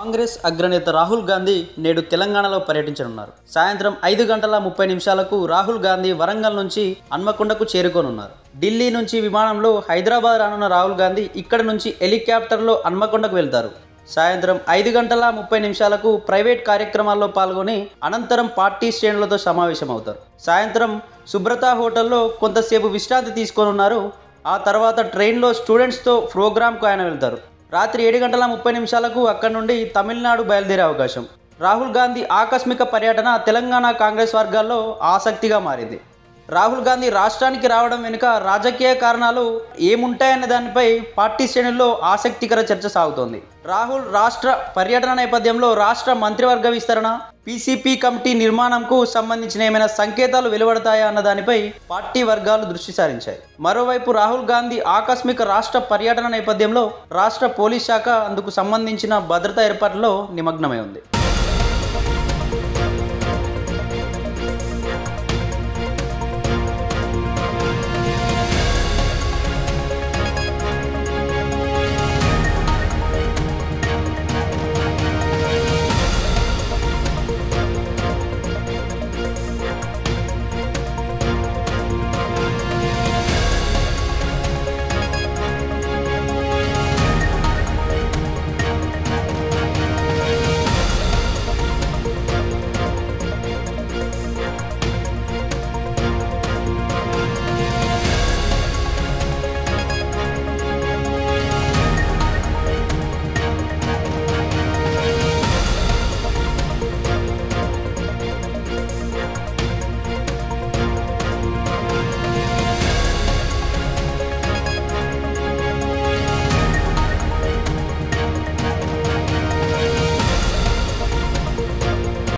కాంగ్రెస్ అగ్రనేత రాహుల్ గాంధీ నేడు తెలంగాణలో పర్యటించనున్నారు. సాయంత్రం 5:30 రాహుల్ గాంధీ వరంగల్ నుంచి హన్మకొండకు చేరుకోనున్నారు. ఢిల్లీ నుంచి విమానంలో హైదరాబాద్ రానున్న రాహుల్ గాంధీ ఇక్కడ నుంచి హెలికాప్టర్లో హన్మకొండకు వెళ్తారు. సాయంత్రం 5:30 ప్రైవేట్ కార్యక్రమాల్లో పాల్గొని అనంతరం పార్టీ శ్రేణులతో సమావేశమవుతారు. సాయంత్రం సుబ్రత హోటల్లో కొంతసేపు విశ్రాంతి తీసుకోనున్నారు. ఆ తర్వాత ట్రైన్లో స్టూడెంట్స్తో ప్రోగ్రాంకు ఆయన వెళ్తారు. రాత్రి 7:30 అక్కడి నుండి తమిళనాడు బయలుదేరే అవకాశం. రాహుల్ గాంధీ ఆకస్మిక పర్యటన తెలంగాణ కాంగ్రెస్ వర్గాల్లో ఆసక్తిగా మారింది. రాహుల్ గాంధీ రాష్ట్రానికి రావడం వెనుక రాజకీయ కారణాలు ఏముంటాయనే దానిపై పార్టీ శ్రేణుల్లో ఆసక్తికర చర్చ సాగుతోంది. రాహుల్ రాష్ట్ర పర్యటన నేపథ్యంలో రాష్ట్ర మంత్రివర్గ విస్తరణ, పీసీపీ కమిటీ నిర్మాణంకు సంబంధించిన ఏమైనా సంకేతాలు వెలువడతాయా అన్న దానిపై పార్టీ వర్గాలు దృష్టి సారించాయి. మరోవైపు రాహుల్ గాంధీ ఆకస్మిక రాష్ట్ర పర్యటన నేపథ్యంలో రాష్ట్ర పోలీస్ శాఖ అందుకు సంబంధించిన భద్రతా ఏర్పాట్లలో నిమగ్నమై ఉంది.